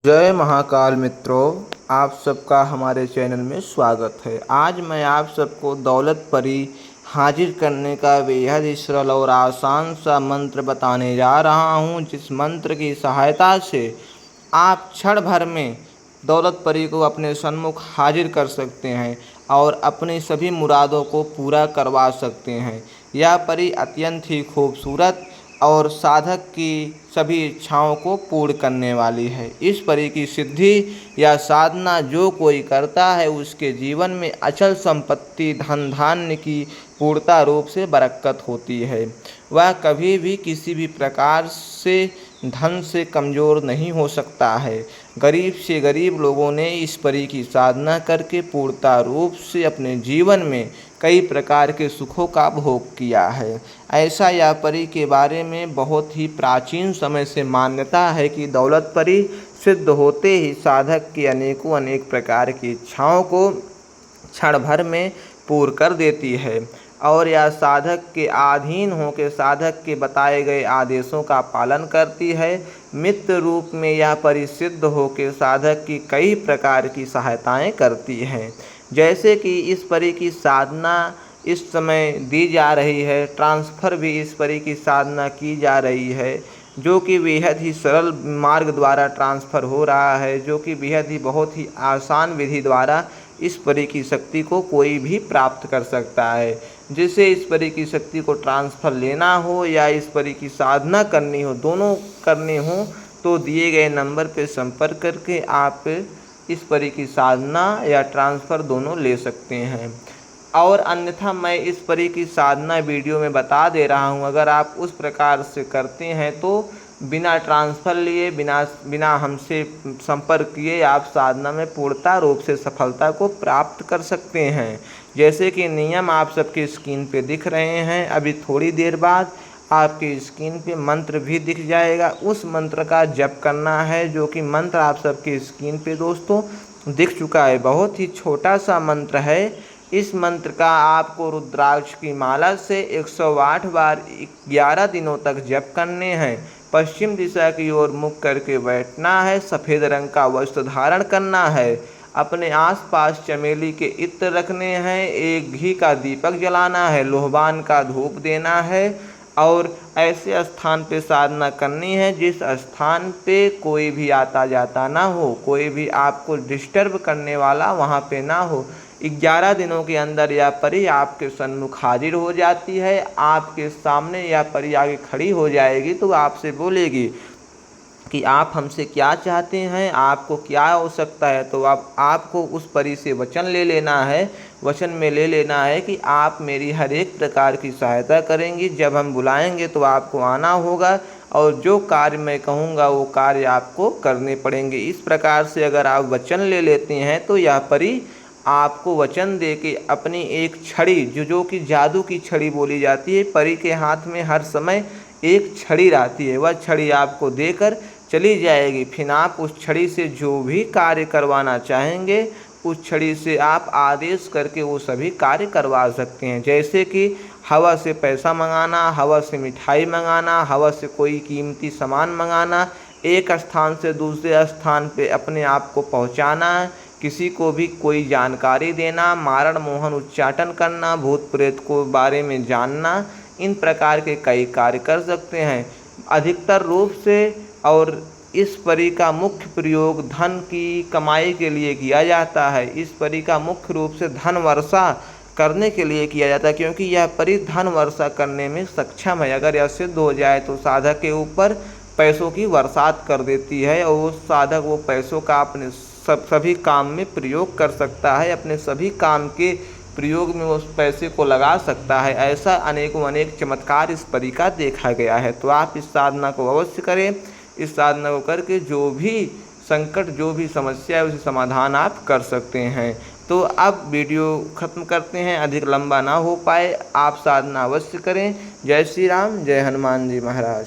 जय महाकाल मित्रों, आप सबका हमारे चैनल में स्वागत है। आज मैं आप सबको दौलत परी हाजिर करने का बेहद ही सरल और आसान सा मंत्र बताने जा रहा हूं, जिस मंत्र की सहायता से आप क्षण भर में दौलत परी को अपने सन्मुख हाजिर कर सकते हैं और अपनी सभी मुरादों को पूरा करवा सकते हैं। यह परी अत्यंत ही खूबसूरत और साधक की सभी इच्छाओं को पूर्ण करने वाली है। इस परी की सिद्धि या साधना जो कोई करता है, उसके जीवन में अचल संपत्ति, धन धान्य की पूर्णता रूप से बरकत होती है। वह कभी भी किसी भी प्रकार से धन से कमज़ोर नहीं हो सकता है। गरीब से गरीब लोगों ने इस परी की साधना करके पूर्णता रूप से अपने जीवन में कई प्रकार के सुखों का भोग किया है। ऐसा यह परी के बारे में बहुत ही प्राचीन समय से मान्यता है कि दौलत परी सिद्ध होते ही साधक की अनेक प्रकार की इच्छाओं को क्षण भर में पूर्ण कर देती है और यह साधक के अधीन होकर साधक के बताए गए आदेशों का पालन करती है। मित्र रूप में यह परी सिद्ध होकर साधक की कई प्रकार की सहायताएं करती है। जैसे कि इस परी की साधना इस समय दी जा रही है, ट्रांसफ़र भी इस परी की साधना की जा रही है, जो कि बेहद ही सरल मार्ग द्वारा ट्रांसफ़र हो रहा है, जो कि बेहद ही बहुत ही आसान विधि द्वारा इस परी की शक्ति को कोई भी प्राप्त कर सकता है। जिसे इस परी की शक्ति को ट्रांसफ़र लेना हो या इस परी की साधना करनी हो, दोनों करनी हो, तो दिए गए नंबर पर संपर्क करके आप इस परी की साधना या ट्रांसफ़र दोनों ले सकते हैं। और अन्यथा मैं इस परी की साधना वीडियो में बता दे रहा हूं, अगर आप उस प्रकार से करते हैं तो बिना ट्रांसफ़र लिए, बिना हमसे संपर्क किए आप साधना में पूर्णता रूप से सफलता को प्राप्त कर सकते हैं। जैसे कि नियम आप सबकी स्क्रीन पे दिख रहे हैं। अभी थोड़ी देर बाद आपकी स्क्रीन पे मंत्र भी दिख जाएगा। उस मंत्र का जप करना है, जो कि मंत्र आप सबकी स्क्रीन पे दोस्तों दिख चुका है। बहुत ही छोटा सा मंत्र है। इस मंत्र का आपको रुद्राक्ष की माला से 108 बार 11 दिनों तक जप करने हैं। पश्चिम दिशा की ओर मुख करके बैठना है। सफ़ेद रंग का वस्त्र धारण करना है। अपने आसपास चमेली के इत्र रखने हैं। एक घी का दीपक जलाना है। लोहबान का धूप देना है और ऐसे स्थान पे साधना करनी है जिस स्थान पे कोई भी आता जाता ना हो, कोई भी आपको डिस्टर्ब करने वाला वहाँ पे ना हो। 11 दिनों के अंदर यह परी आपके सन्मुख हाजिर हो जाती है। आपके सामने यह परी आगे खड़ी हो जाएगी तो आपसे बोलेगी कि आप हमसे क्या चाहते हैं, आपको क्या आवश्यकता है। तो आपको उस परी से वचन ले लेना है। वचन में ले लेना है कि आप मेरी हर एक प्रकार की सहायता करेंगी। जब हम बुलाएंगे तो आपको आना होगा और जो कार्य मैं कहूँगा वो कार्य आपको करने पड़ेंगे। इस प्रकार से अगर आप वचन ले लेते हैं तो यह परी आपको वचन दे के अपनी एक छड़ी, जो कि जादू की छड़ी बोली जाती है, परी के हाथ में हर समय एक छड़ी रहती है, वह छड़ी आपको देकर चली जाएगी। फिर आप उस छड़ी से जो भी कार्य करवाना चाहेंगे, उस छड़ी से आप आदेश करके वो सभी कार्य करवा सकते हैं। जैसे कि हवा से पैसा मंगाना, हवा से मिठाई मंगाना, हवा से कोई कीमती सामान मंगाना, एक स्थान से दूसरे स्थान पे अपने आप को पहुंचाना, किसी को भी कोई जानकारी देना, मारण मोहन उच्चाटन करना, भूत प्रेत को बारे में जानना, इन प्रकार के कई कार्य कर सकते हैं अधिकतर रूप से। और इस परी का मुख्य प्रयोग धन की कमाई के लिए किया जाता है। इस परी का मुख्य रूप से धन वर्षा करने के लिए किया जाता है, क्योंकि यह परी धन वर्षा करने में सक्षम है। अगर यह सिद्ध हो जाए तो साधक के ऊपर पैसों की बरसात कर देती है और वो साधक वो पैसों का अपने सभी काम में प्रयोग कर सकता है, अपने सभी काम के प्रयोग में उस पैसे को लगा सकता है। ऐसा अनेक चमत्कार इस परी का देखा गया है। तो आप इस साधना को अवश्य करें। इस साधना को करके जो भी संकट, जो भी समस्या है, उसे समाधान आप कर सकते हैं। तो अब वीडियो ख़त्म करते हैं, अधिक लंबा ना हो पाए। आप साधना अवश्य करें। जय श्री राम, जय हनुमान जी महाराज।